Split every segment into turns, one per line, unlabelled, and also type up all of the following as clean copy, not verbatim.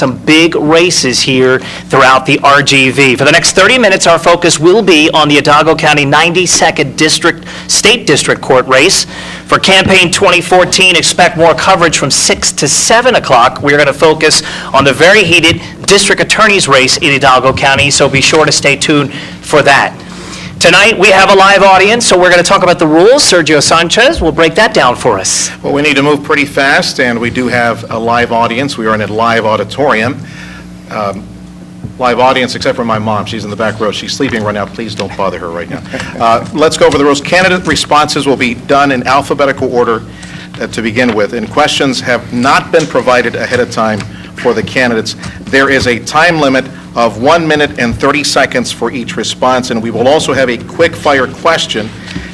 some big races here throughout the RGV. For the next 30 minutes, our focus will be on the Hidalgo County 92nd State District Court race. For campaign 2014, expect more coverage from 6 to 7 o'clock. We're going to focus on the very heated district attorney's race in Hidalgo County, so be sure to stay tuned for that. Tonight, we have a live audience, so we're going to talk about the rules. Sergio Sanchez will break that down for us.
Well, we need to move pretty fast, and we do have a live audience. We are in a live auditorium. Live audience, except for my mom. She's in the back row. She's sleeping right now. Please don't bother her right now. Let's go over the rules. Candidate responses will be done in alphabetical order to begin with, and questions have not been provided ahead of time for the candidates. There is a time limit of 1 minute and 30 seconds for each response, and we will also have a quick fire question,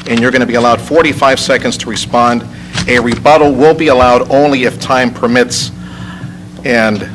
and you're going to be allowed 45 seconds to respond. A rebuttal will be allowed only if time permits, and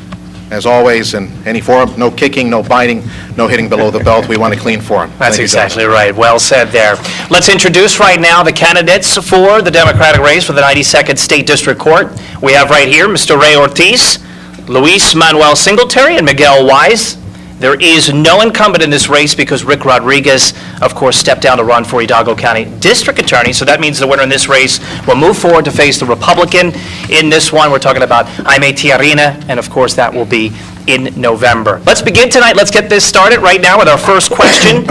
as always in any forum, no kicking, no biting, no hitting below the belt. We want a clean forum.
That's exactly right. Well said there. Let's introduce right now the candidates for the Democratic race for the 92nd State District Court. We have right here Mr. Ray Ortiz, Luis Manuel Singletary, and Miguel Wise. There is no incumbent in this race because Rick Rodriguez, of course, stepped down to run for Hidalgo County District Attorney, so that means the winner in this race will move forward to face the Republican in this one. We're talking about Jaime Tiarina, and of course that will be in November. Let's begin tonight. Let's get this started right now with our first question,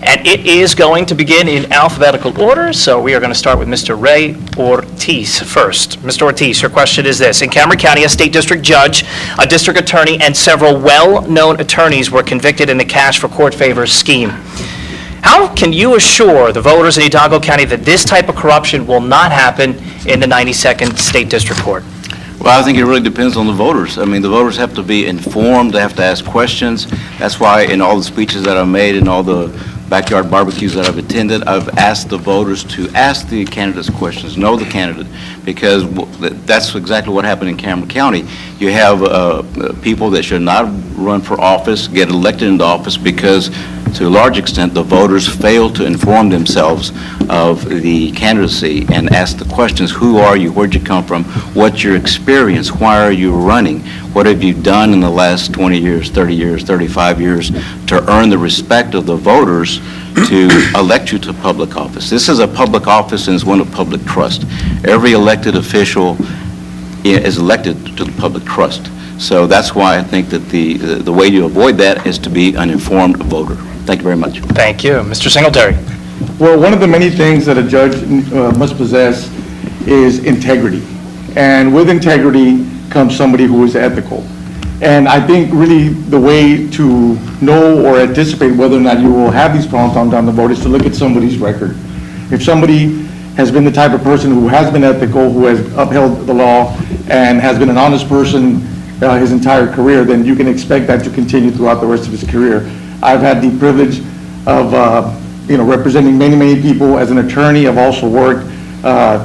and it is going to begin in alphabetical order, so we are going to start with Mr. Ray Ortiz first. Mr. Ortiz, your question is this. In Cameron County, a state district judge, a district attorney, and several well-known attorneys were convicted in the cash for court favors scheme. How can you assure the voters in Hidalgo County that this type of corruption will not happen in the 92nd State District Court?
Well, I think it really depends on the voters. I mean, the voters have to be informed. They have to ask questions. That's why in all the speeches that I've made and all the backyard barbecues that I've attended, I've asked the voters to ask the candidates questions, know the candidate, because that's exactly what happened in Cameron County. You have people that should not run for office get elected into office because, to a large extent, the voters fail to inform themselves of the candidacy and ask the questions. Who are you? Where'd you come from? What's your experience? Why are you running? What have you done in the last 20 years, 30 years, 35 years to earn the respect of the voters to elect you to public office? This is a public office and it's one of public trust. Every elected official is elected to the public trust. So that's why I think that the way to avoid that is to be an informed voter. Thank you very much.
Thank you. Mr. Singletary.
Well, one of the many things that a judge must possess is integrity. And with integrity comes somebody who is ethical. And I think really the way to know or anticipate whether or not you will have these problems down the road is to look at somebody's record. If somebody has been the type of person who has been ethical, who has upheld the law, and has been an honest person his entire career, then you can expect that to continue throughout the rest of his career. I've had the privilege of representing many, many people as an attorney. I've also worked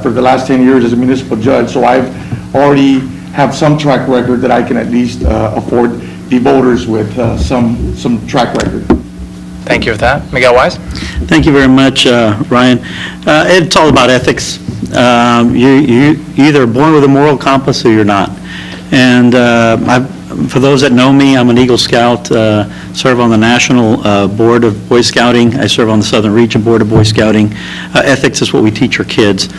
for the last 10 years as a municipal judge, so I've already have some track record that I can at least afford the voters with some track record.
Thank you for that. Miguel Wise.
Thank you very much, Ryan. It's all about ethics. You're either born with a moral compass or you're not. And for those that know me, I'm an Eagle Scout, serve on the National Board of Boy Scouting. I serve on the Southern Region Board of Boy Scouting. Ethics is what we teach our kids.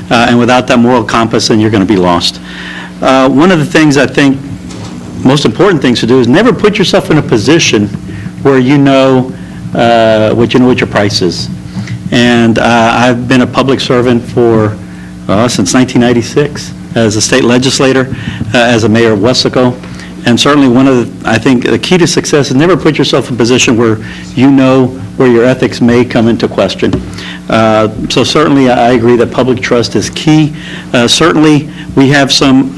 And without that moral compass, then you're going to be lost. One of the things I think, most important things to do is never put yourself in a position where you know what your price is. And I've been a public servant for since 1996 as a state legislator, as a mayor of Weslaco. And certainly I think the key to success is never put yourself in a position where you know where your ethics may come into question. So certainly I agree that public trust is key. Certainly we have some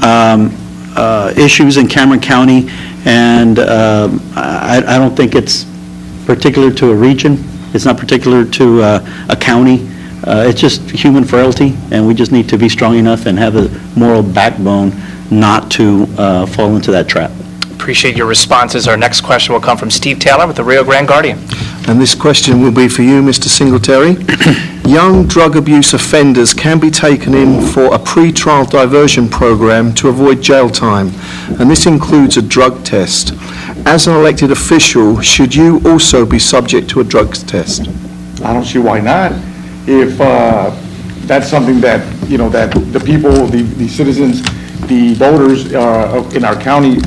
issues in Cameron County, and I don't think it's particular to a region. It's not particular to a county. It's just human frailty, and we just need to be strong enough and have a moral backbone not to fall into that trap.
Appreciate your responses. Our next question will come from Steve Taylor with the Rio Grande Guardian.
And this question will be for you, Mr. Singletary. Young drug abuse offenders can be taken in for a pre-trial diversion program to avoid jail time, and this includes a drug test. As an elected official, should you also be subject to a drug test?
I don't see why not. If that's something that, you know, that the people, the citizens, the voters in our county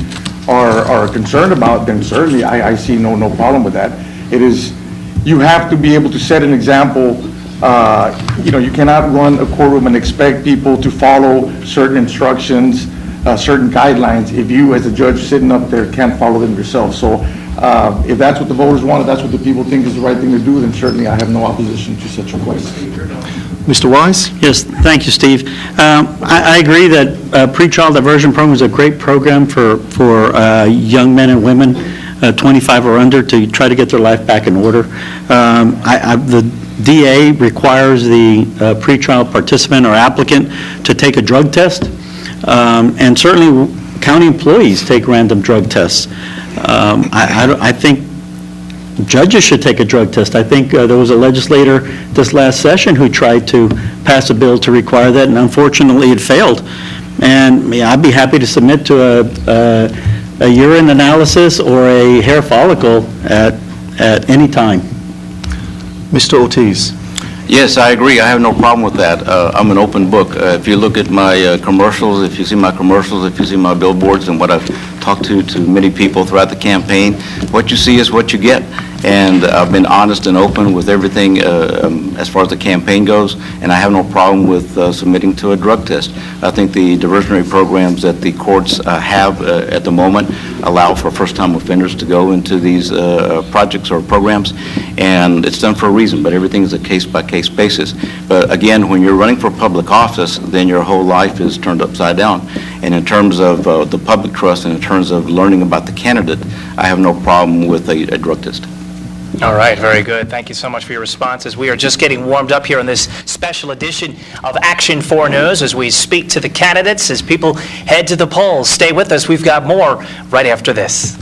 are concerned about, then certainly I see no problem with that. It is, you have to be able to set an example. You know, you cannot run a courtroom and expect people to follow certain instructions, certain guidelines, if you as a judge sitting up there can't follow them yourself. So if that's what the voters want, if that's what the people think is the right thing to do, then certainly I have no opposition to such requests.
Mr. Wise?
Yes, thank you, Steve. I agree that pretrial diversion program is a great program for young men and women, 25 or under, to try to get their life back in order. The DA requires the pretrial participant or applicant to take a drug test, and certainly county employees take random drug tests. I think judges should take a drug test. I think there was a legislator this last session who tried to pass a bill to require that, and unfortunately it failed. And yeah, I'd be happy to submit to a urine analysis or a hair follicle at any time.
Mr. Ortiz?
Yes, I agree. I have no problem with that. I'm an open book. If you look at my commercials, if you see my commercials, if you see my billboards and what I've talked to many people throughout the campaign, what you see is what you get. And I've been honest and open with everything as far as the campaign goes, and I have no problem with submitting to a drug test. I think the diversionary programs that the courts have at the moment allow for first-time offenders to go into these projects or programs, and it's done for a reason, but everything is a case-by-case basis. But again, when you're running for public office, then your whole life is turned upside down. And in terms of the public trust and in terms of learning about the candidate, I have no problem with a drug test.
All right, very good. Thank you so much for your responses. We are just getting warmed up here on this special edition of Action 4 News as we speak to the candidates, as people head to the polls. Stay with us. We've got more right after this.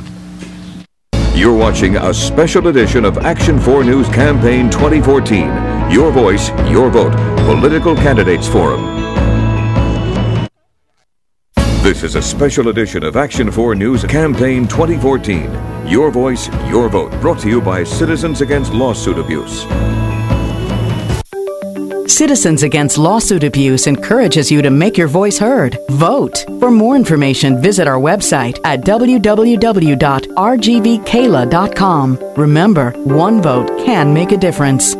You're watching a special edition of Action 4 News Campaign 2014. Your voice, your vote. Political Candidates Forum. This is a special edition of Action 4 News Campaign 2014. Your voice, your vote. Brought to you by Citizens Against Lawsuit Abuse.
Citizens Against Lawsuit Abuse encourages you to make your voice heard. Vote. For more information, visit our website at www.rgvkayla.com. Remember, one vote can make a difference.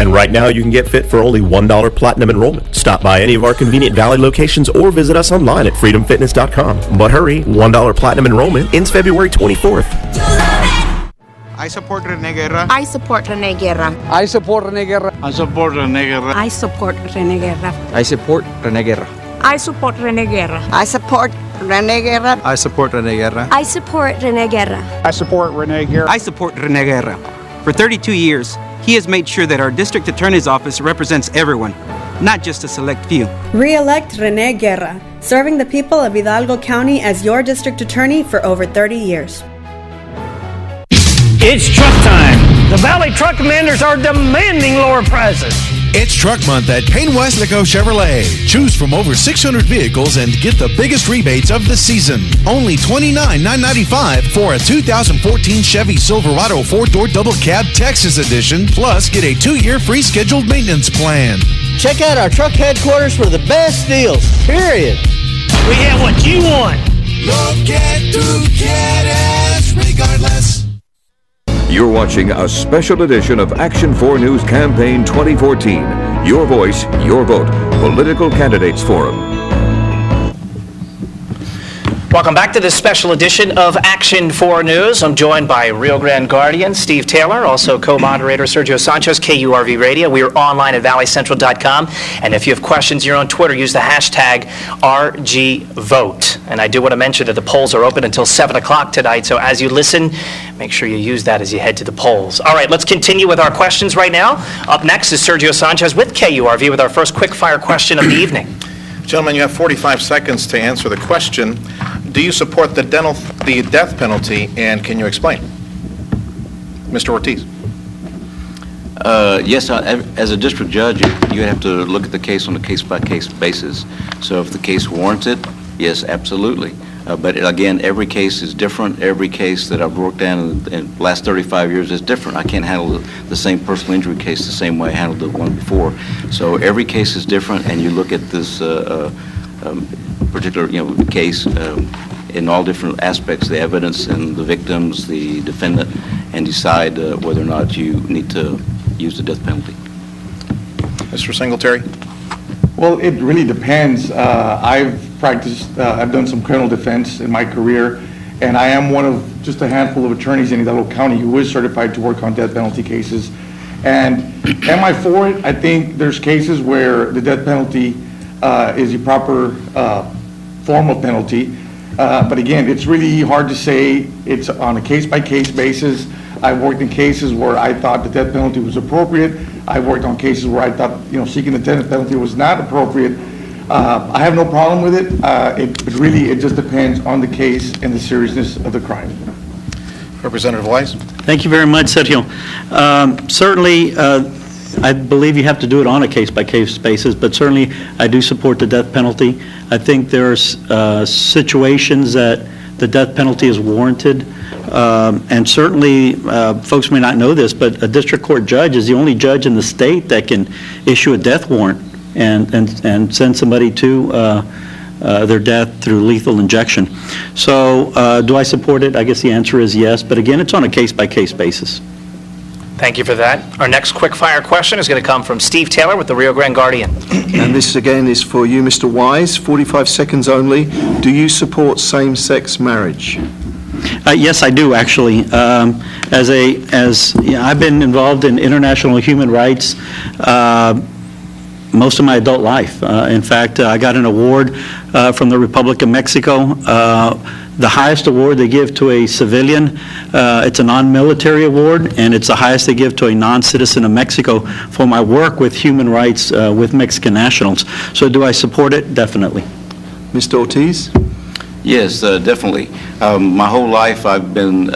Right now, you can get fit for only $1 platinum enrollment. Stop by any of our convenient Valley locations or visit us online at freedomfitness.com. But hurry, $1 platinum enrollment ends February 24th.
I support Rene Guerra.
I support Rene Guerra.
I support Rene Guerra.
I support Rene Guerra.
I support Rene Guerra.
I support Rene Guerra.
I support Rene Guerra.
I support Rene Guerra.
I support Rene Guerra.
I support Rene Guerra.
I support Rene Guerra.
I support Rene Guerra. For 32 years, he has made sure that our district attorney's office represents everyone, not just a select few.
Re-elect Rene Guerra, serving the people of Hidalgo County as your district attorney for over 30 years.
It's truck time. The Valley Truck Commanders are demanding lower prices.
It's Truck Month at Payne Westnico Chevrolet. Choose from over 600 vehicles and get the biggest rebates of the season. Only $29,995 for a 2014 Chevy Silverado 4-door double cab Texas edition. Plus, get a 2-year free scheduled maintenance plan.
Check out our truck headquarters for the best deals, period.
We have what you want.
Look at who get us regardless.
You're watching a special edition of Action 4 News Campaign 2014. Your voice, your vote. Political Candidates Forum.
Welcome back to this special edition of Action 4 News. I'm joined by Rio Grande Guardian Steve Taylor, also co-moderator Sergio Sanchez, KURV Radio. We are online at valleycentral.com. And if you have questions, you're on Twitter, use the hashtag RGVote. And I do want to mention that the polls are open until 7 o'clock tonight. So as you listen, make sure you use that as you head to the polls. All right, let's continue with our questions right now. Up next is Sergio Sanchez with KURV with our first quick-fire question of the evening.
Gentlemen, you have 45 seconds to answer the question. Do you support the death penalty, and can you explain? Mr. Ortiz.
Yes, as a district judge, you have to look at the case on a case-by-case basis. So if the case warrants it, yes, absolutely. But again, every case is different. Every case that I've worked in the last 35 years is different. I can't handle the same personal injury case the same way I handled the one before. So every case is different, and you look at this particular case in all different aspects, the evidence and the victims, the defendant, and decide whether or not you need to use the death penalty.
Mr. Singletary?
Well, it really depends. I've done some criminal defense in my career, and I am one of just a handful of attorneys in Hidalgo County who is certified to work on death penalty cases. And am I for it? I think there's cases where the death penalty is the proper form of penalty. But again, it's really hard to say. It's on a case-by-case basis. I've worked in cases where I thought the death penalty was appropriate. I've worked on cases where I thought, seeking the death penalty was not appropriate. I have no problem with it. It just depends on the case and the seriousness of the crime.
Representative Wise.
Thank you very much, Sergio. Certainly, I believe you have to do it on a case-by-case basis, but certainly I do support the death penalty. I think there's situations that the death penalty is warranted. And certainly, folks may not know this, but a district court judge is the only judge in the state that can issue a death warrant and send somebody to their death through lethal injection. So do I support it? I guess the answer is yes, but again, it's on a case-by-case basis.
Thank you for that. Our next quick-fire question is going to come from Steve Taylor with the Rio Grande Guardian.
And this again is for you, Mr. Wise. 45 seconds only. Do you support same-sex marriage?
Yes, I do actually. I've been involved in international human rights most of my adult life. In fact, I got an award from the Republic of Mexico. The highest award they give to a civilian, it's a non-military award, and it's the highest they give to a non-citizen of Mexico for my work with human rights with Mexican nationals. So do I support it? Definitely.
Mr. Ortiz?
Yes, definitely. My whole life I've been,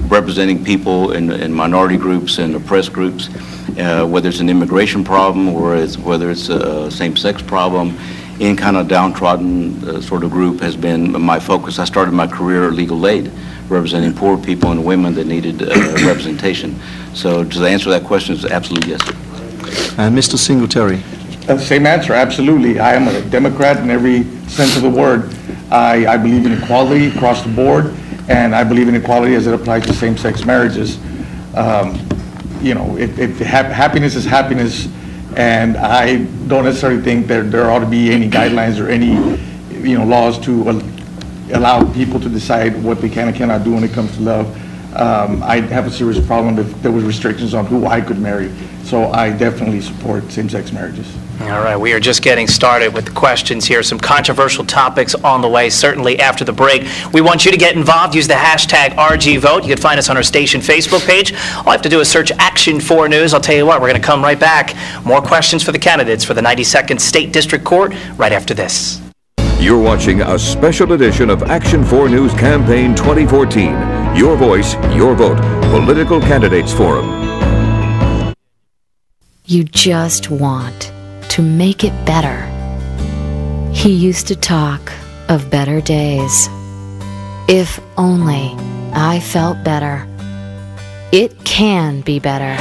representing people in minority groups and oppressed groups, whether it's an immigration problem or whether it's a same-sex problem. Any kind of downtrodden sort of group has been my focus. I started my career legal aid, representing poor people and women that needed representation. So to answer that question is absolutely yes.
And Mr. Singletary?
Same answer, absolutely. I am a Democrat in every sense of the word. I believe in equality across the board, and I believe in equality as it applies to same-sex marriages. Happiness is happiness, and I don't necessarily think there ought to be any guidelines or any, laws to allow people to decide what they can and cannot do when it comes to love. I'd have a serious problem if there was restrictions on who I could marry. So I definitely support same-sex marriages.
All right, we are just getting started with the questions here. Some controversial topics on the way, certainly after the break. We want you to get involved. Use the hashtag RGVote. You can find us on our station Facebook page. All you have to do is search Action 4 News. I'll tell you what, we're going to come right back. More questions for the candidates for the 92nd State District Court right after this.
You're watching a special edition of Action 4 News Campaign 2014. Your voice, your vote. Political Candidates Forum.
You just want to make it better. He used to talk of better days. If only I felt better. It can be better.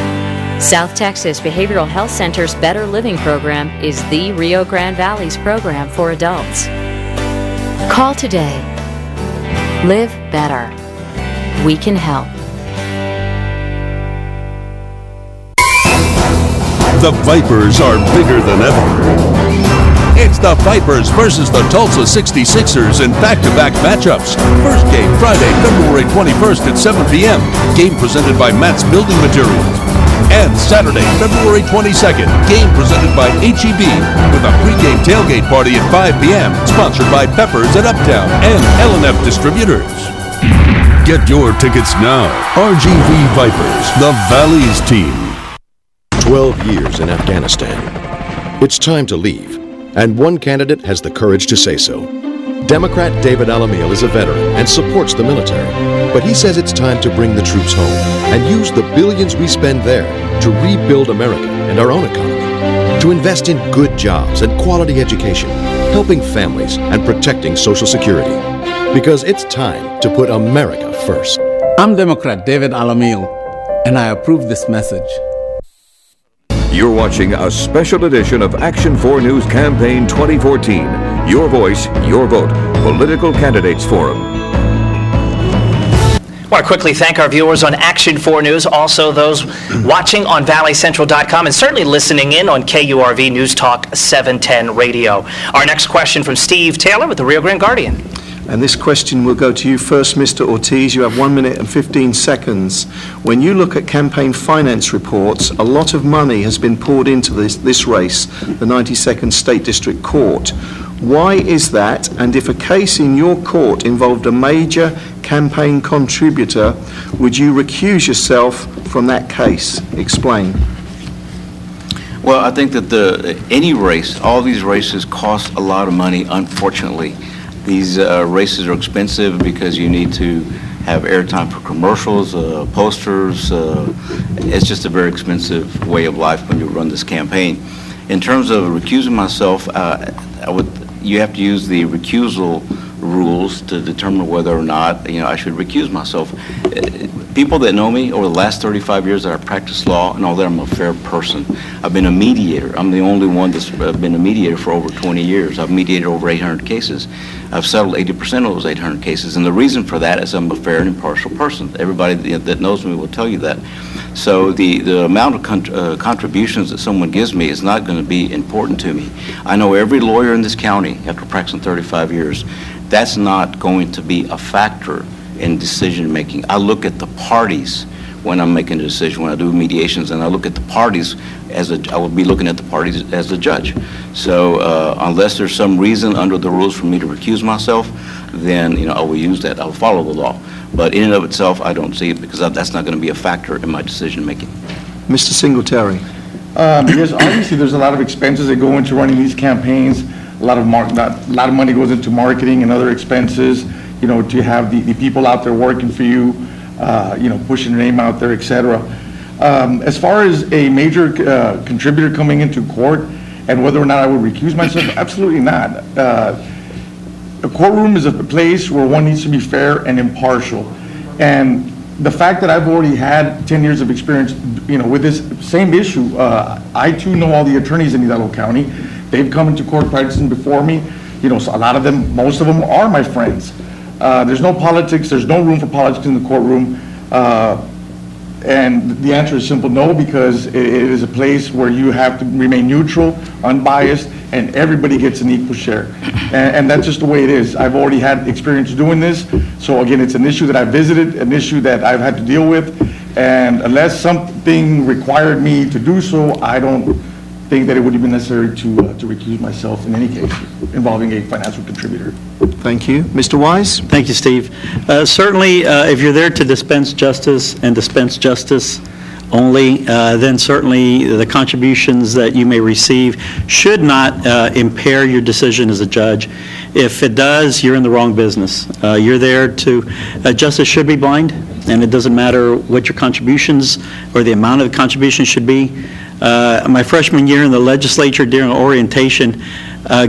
South Texas Behavioral Health Center's Better Living Program is the Rio Grande Valley's program for adults.
Call today. Live better. We can help.
The Vipers are bigger than ever.
It's the Vipers versus the Tulsa 66ers in back-to-back matchups. First game Friday, February 21st at 7 p.m. Game presented by Matt's Building Materials. And Saturday, February 22nd, game presented by H-E-B with a pregame tailgate party at 5 p.m. sponsored by Peppers at Uptown and L&F Distributors. Get your tickets now. RGV Vipers, the Valley's team.
12 years in Afghanistan. It's time to leave, and one candidate has the courage to say so. Democrat David Alamil is a veteran and supports the military, but he says it's time to bring the troops home and use the billions we spend there to rebuild America and our own economy, to invest in good jobs and quality education, helping families and protecting Social Security, because it's time to put America first.
I'm Democrat David Alamil, and I approve this message.
You're watching a special edition of Action 4 News Campaign 2014. Your voice, your vote. Political Candidates Forum.
I want to quickly thank our viewers on Action 4 News, also those watching on valleycentral.com, and certainly listening in on KURV News Talk 710 Radio. Our next question from Steve Taylor with the Rio Grande Guardian.
And this question will go to you first, Mr. Ortiz. You have 1 minute and 15 seconds. When you look at campaign finance reports, a lot of money has been poured into this race, the 92nd State District Court. Why is that? And if a case in your court involved a major campaign contributor, would you recuse yourself from that case? Explain.
Well, I think that any race, all these races cost a lot of money, unfortunately. These races are expensive because you need to have airtime for commercials, posters. It's just a very expensive way of life when you run this campaign. In terms of recusing myself, you have to use the recusal rules to determine whether or not I should recuse myself. People that know me over the last 35 years that I practiced law know that I'm a fair person. I've been a mediator. I'm the only one that's been a mediator for over 20 years. I've mediated over 800 cases. I've settled 80% of those 800 cases, and the reason for that is I'm a fair and impartial person. Everybody that knows me will tell you that. So the amount of contributions that someone gives me is not going to be important to me. I know every lawyer in this county after practicing 35 years. That's not going to be a factor in decision making. I look at the parties when I'm making a decision, when I do mediations, and I look at the parties I will be looking at the parties as a judge. So unless there's some reason under the rules for me to recuse myself, then I will use that. I'll follow the law. But in and of itself, I don't see it because that's not going to be a factor in my decision making.
Mr. Singletary.
Yes, obviously there's a lot of expenses that go into running these campaigns. A lot of money goes into marketing and other expenses, to have the people out there working for you, pushing your name out there, etc. As far as a major contributor coming into court and whether or not I would recuse myself, absolutely not. A courtroom is a place where one needs to be fair and impartial. And the fact that I've already had 10 years of experience, with this same issue, I too know all the attorneys in Hidalgo County. They've come into court practicing before me. So a lot of them, most of them are my friends. There's no politics. There's no room for politics in the courtroom. And the answer is simple no, because it is a place where you have to remain neutral, unbiased, and everybody gets an equal share. And that's just the way it is. I've already had experience doing this. So again, it's an issue that I visited, an issue that I've had to deal with. And unless something required me to do so, I don't think that it would have been necessary to recuse myself in any case involving a financial contributor.
Thank you. Mr. Wise?
Thank you, Steve. Certainly, if you're there to dispense justice and dispense justice only, then certainly the contributions that you may receive should not impair your decision as a judge. If it does, you're in the wrong business. You're there to, justice should be blind, and it doesn't matter what your contributions or the amount of the contributions should be. My freshman year in the legislature during orientation,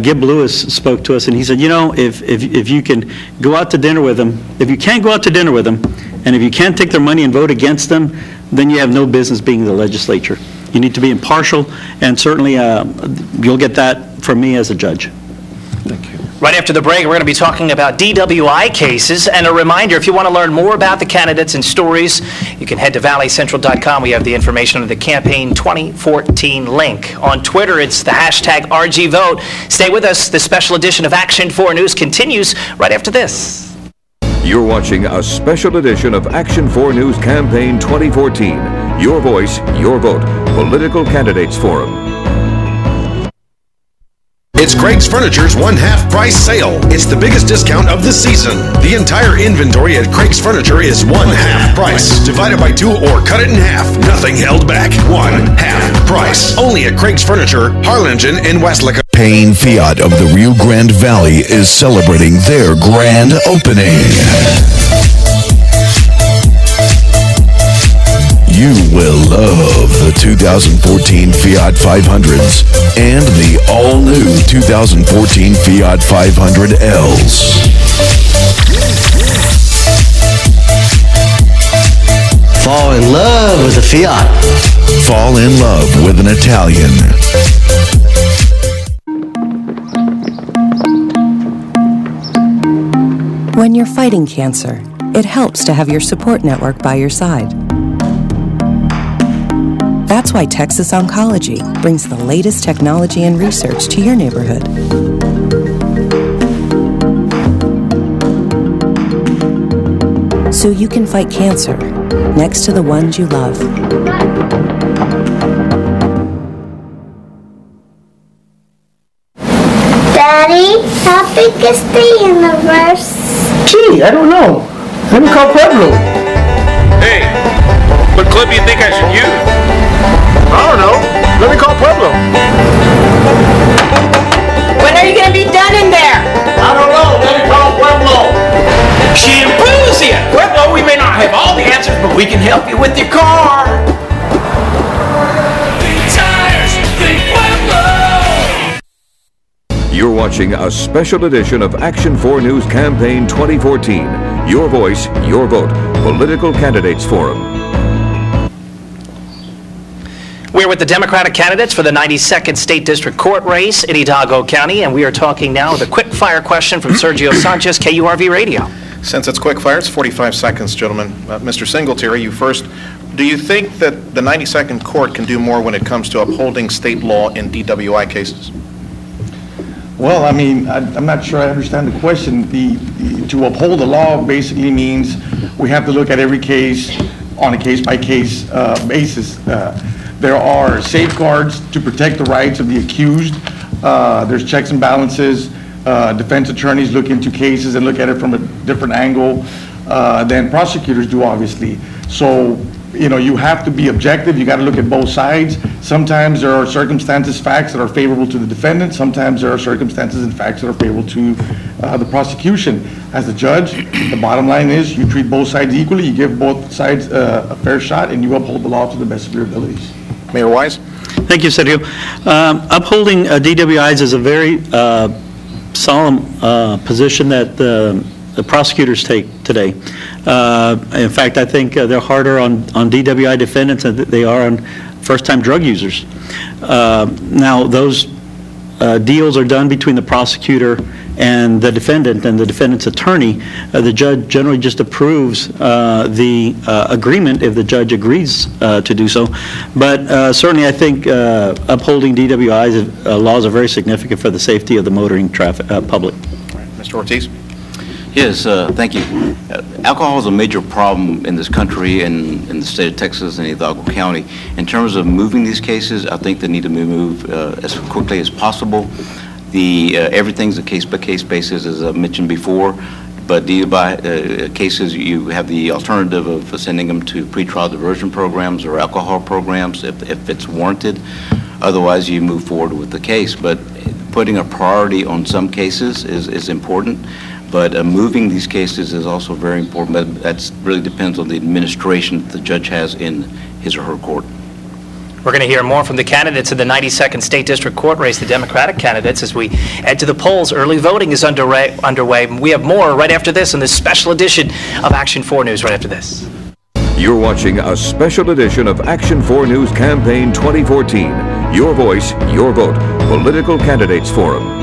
Gib Lewis spoke to us and he said, if you can go out to dinner with them, if you can't go out to dinner with them, and if you can't take their money and vote against them, then you have no business being in the legislature. You need to be impartial, and certainly you'll get that from me as a judge.
Thank you.
Right after the break, we're going to be talking about DWI cases. And a reminder, if you want to learn more about the candidates and stories, you can head to valleycentral.com. We have the information on the Campaign 2014 link. On Twitter, it's the hashtag RGVote. Stay with us. The special edition of Action 4 News continues right after this.
You're watching a special edition of Action 4 News Campaign 2014. Your voice, your vote. Political Candidates Forum.
It's Craig's Furniture's one-half price sale. It's the biggest discount of the season. The entire inventory at Craig's Furniture is one-half price. Divided by 2 or cut it in half. Nothing held back. One-half price. Only at Craig's Furniture, Harlingen, and Westlake.
Payne Fiat of the Rio Grande Valley is celebrating their grand opening. You will love the 2014 Fiat 500s and the all-new 2014 Fiat 500Ls.
Fall in love with a Fiat.
Fall in love with an Italian.
When you're fighting cancer, it helps to have your support network by your side. That's why Texas Oncology brings the latest technology and research to your neighborhood. So you can fight cancer next to the ones you love.
Daddy, how big is the universe?
Gee, I don't know. Let me call Pueblo.
Hey, what clip do you think I should use?
I don't know. Let me call Pueblo.
When are you going to be done in there?
I don't know. Let me call Pueblo.
Shampoosia! Pueblo, we may not have all the answers, but we can help you with your car.
Tires, think Pueblo!
You're watching a special edition of Action 4 News Campaign 2014. Your voice, your vote. Political Candidates Forum.
We're with the Democratic candidates for the 92nd State District Court race in Hidalgo County, and we are talking now with a quick-fire question from Sergio Sanchez, KURV Radio.
Since it's quick fire, it's 45 seconds, gentlemen. Mr. Singletary, you first. Do you think that the 92nd Court can do more when it comes to upholding state law in DWI cases?
Well, I mean, I'm not sure I understand the question. To uphold the law basically means we have to look at every case on a case-by-case basis. There are safeguards to protect the rights of the accused. There's checks and balances. Defense attorneys look into cases and look at it from a different angle than prosecutors do, obviously. So, you know, you have to be objective. You got to look at both sides. Sometimes there are circumstances, facts that are favorable to the defendant. Sometimes there are circumstances and facts that are favorable to the prosecution. As a judge, the bottom line is you treat both sides equally. You give both sides a fair shot, and you uphold the law to the best of your abilities.
Mayor Wise?
Thank you, Sergio. Upholding DWIs is a very solemn position that the prosecutors take today. In fact, I think they're harder on DWI defendants than they are on first-time drug users. Now, those deals are done between the prosecutor and the defendant's attorney. The judge generally just approves the agreement if the judge agrees to do so. But certainly I think upholding DWI's laws are very significant for the safety of the motoring traffic public.
Mr. Ortiz?
Yes, thank you. Alcohol is a major problem in this country and in the state of Texas and Hidalgo County. In terms of moving these cases, I think they need to be moved as quickly as possible. Everything's a case-by-case basis, as I mentioned before, but DWI cases, you have the alternative of sending them to pretrial diversion programs or alcohol programs if it's warranted. Otherwise, you move forward with the case. But putting a priority on some cases is important. But moving these cases is also very important, but that really depends on the administration that the judge has in his or her court.
We're going to hear more from the candidates in the 92nd State District Court race, the Democratic candidates, as we head to the polls. Early voting is underway. We have more right after this in this special edition of Action 4 News right after this.
You're watching a special edition of Action 4 News Campaign 2014. Your voice, your vote. Political Candidates Forum.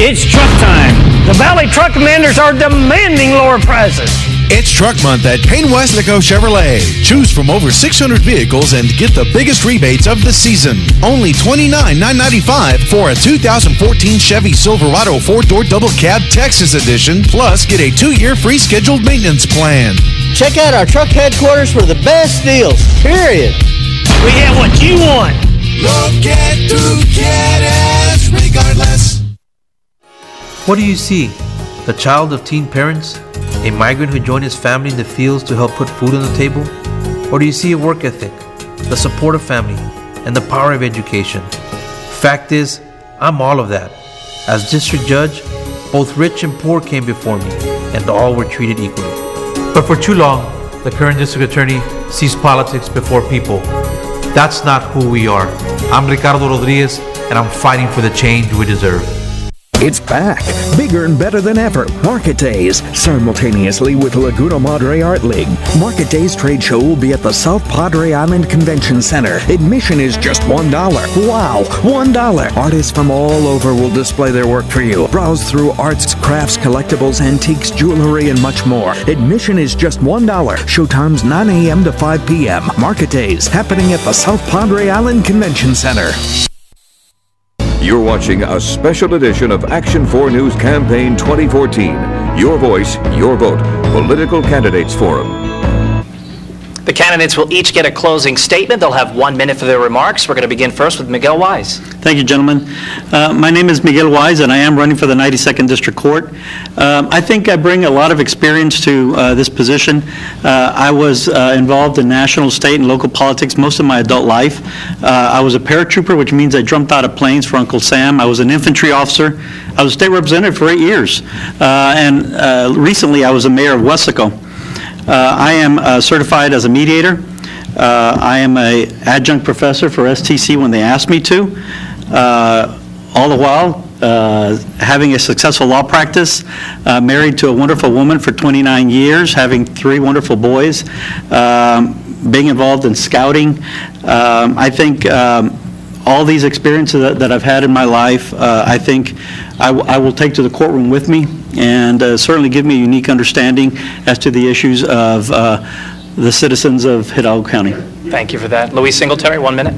It's truck time. The Valley Truck Commanders are demanding lower prices.
It's Truck Month at Payne Westnico Chevrolet. Choose from over 600 vehicles and get the biggest rebates of the season. Only $29,995 for a 2014 Chevy Silverado 4-door double cab Texas edition, plus get a 2-year free scheduled maintenance plan.
Check out our truck headquarters for the best deals, period.
We have what you want.
Look at to get us regardless.
What do you see? The child of teen parents? A migrant who joined his family in the fields to help put food on the table? Or do you see a work ethic, the support of family, and the power of education? Fact is, I'm all of that. As district judge, both rich and poor came before me, and all were treated equally. But for too long, the current district attorney sees politics before people. That's not who we are. I'm Ricardo Rodriguez, and I'm fighting for the change we deserve.
It's back, bigger and better than ever. Market Days, simultaneously with Laguna Madre Art League. Market Days trade show will be at the South Padre Island Convention Center. Admission is just $1. Wow, $1. Artists from all over will display their work for you. Browse through arts, crafts, collectibles, antiques, jewelry, and much more. Admission is just $1. Showtimes 9 a.m. to 5 p.m. Market Days, happening at the South Padre Island Convention Center. You're watching a special edition of Action 4 News Campaign 2014. Your voice, your vote. Political Candidates Forum.
The candidates will each get a closing statement. They'll have 1 minute for their remarks. We're going to begin first with Miguel Wise.
Thank you, gentlemen. My name is Miguel Wise, and I am running for the 92nd District Court. I think I bring a lot of experience to this position. I was involved in national, state, and local politics most of my adult life. I was a paratrooper, which means I jumped out of planes for Uncle Sam. I was an infantry officer. I was a state representative for 8 years. And recently, I was a mayor of Wesco. I am certified as a mediator. I am an adjunct professor for STC when they asked me to. All the while, having a successful law practice, married to a wonderful woman for 29 years, having 3 wonderful boys, being involved in scouting. I think all these experiences that I've had in my life, I think I will take to the courtroom with me, and certainly give me a unique understanding as to the issues of the citizens of Hidalgo County.
Thank you for that. Luis Singletary, 1 minute.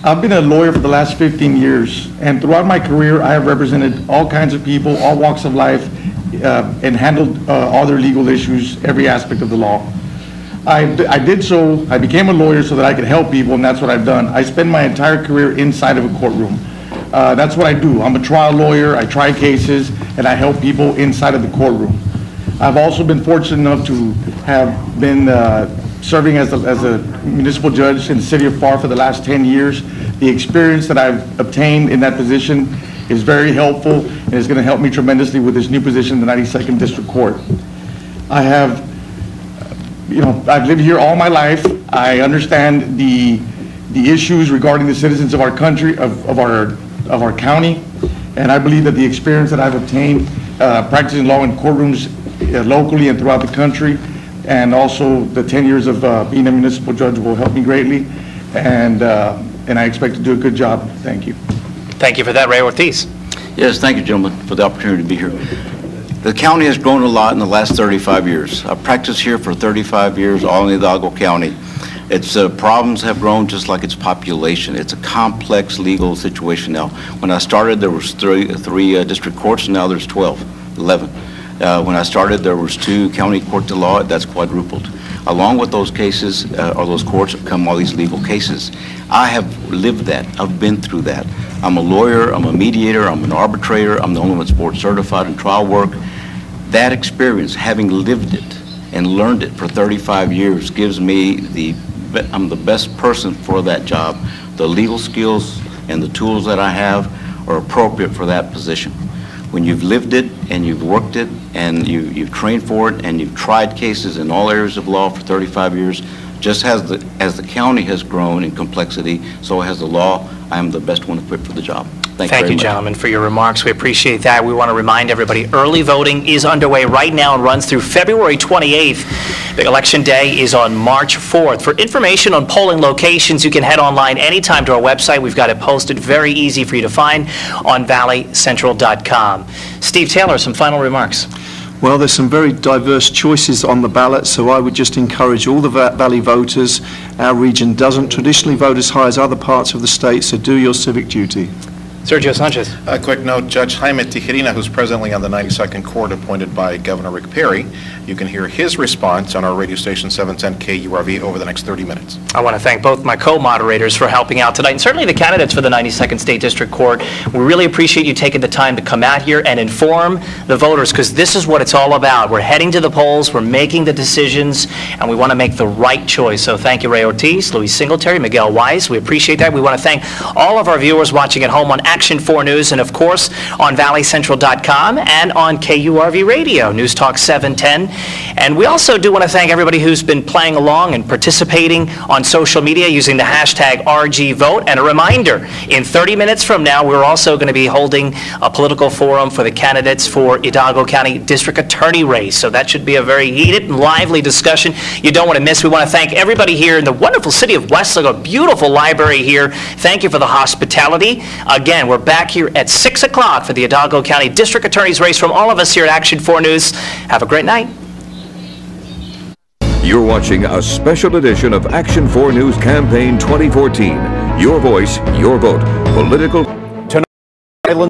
I've been a lawyer for the last 15 years, and throughout my career, I have represented all kinds of people, all walks of life, and handled all their legal issues, every aspect of the law. I became a lawyer so that I could help people, and that's what I've done. I spend my entire career inside of a courtroom. That's what I do. I'm a trial lawyer, I try cases, and I help people inside of the courtroom. I've also been fortunate enough to have been serving as a municipal judge in the city of FAR for the last 10 years. The experience that I've obtained in that position is very helpful, and is going to help me tremendously with this new position in the 92nd District Court. I've lived here all my life. I understand the issues regarding the citizens of our country, of our county, and I believe that the experience that I've obtained practicing law in courtrooms locally and throughout the country, and also the 10 years of being a municipal judge will help me greatly, and I expect to do a good job. Thank you.
Thank you for that, Ray Ortiz.
Yes, thank you, gentlemen, for the opportunity to be here. The county has grown a lot in the last 35 years. I've practiced here for 35 years, all in Hidalgo County. Its problems have grown just like its population. It's a complex legal situation now. When I started, there was three district courts, and now there's 11. When I started, there was 2 county courts of law. That's quadrupled. Along with those cases, or those courts, come all these legal cases. I have lived that. I've been through that. I'm a lawyer, I'm a mediator, I'm an arbitrator, I'm the only one that's board certified in trial work. That experience, having lived it and learned it for 35 years, gives me I'm the best person for that job. The legal skills and the tools that I have are appropriate for that position. When you've lived it and you've worked it and you've trained for it and you've tried cases in all areas of law for 35 years, Just as the county has grown in complexity, so has the law. I am the best one equipped for the job.
Thank you, gentlemen, for your remarks. We appreciate that. We want to remind everybody, early voting is underway right now and runs through February 28th. The election day is on March 4th. For information on polling locations, you can head online anytime to our website. We've got it posted, very easy for you to find, on valleycentral.com. Steve Taylor, some final remarks.
Well, there's some very diverse choices on the ballot, so I would just encourage all the Valley voters. Our region doesn't traditionally vote as high as other parts of the state, so do your civic duty.
Sergio Sanchez.
A quick note, Judge Jaime Tijerina, who's presently on the 92nd Court appointed by Governor Rick Perry, you can hear his response on our radio station 710 KURV over the next 30 minutes.
I want to thank both my co-moderators for helping out tonight, and certainly the candidates for the 92nd State District Court. We really appreciate you taking the time to come out here and inform the voters, because this is what it's all about. We're heading to the polls, we're making the decisions, and we want to make the right choice. So thank you, Ray Ortiz, Luis Singletary, Miguel Weiss. We appreciate that. We want to thank all of our viewers watching at home on Action 4 News, and of course on valleycentral.com and on KURV Radio, News Talk 710. And we also do want to thank everybody who's been playing along and participating on social media using the hashtag RGVote. And a reminder, in 30 minutes from now, we're also going to be holding a political forum for the candidates for Hidalgo County District Attorney race. So that should be a very heated and lively discussion you don't want to miss. We want to thank everybody here in the wonderful city of Westlake, a beautiful library here. Thank you for the hospitality. Again, we're back here at 6 o'clock for the Hidalgo County District Attorney's race. From all of us here at Action 4 News, have a great night.
You're watching a special edition of Action 4 News Campaign 2014. Your voice, your vote. Political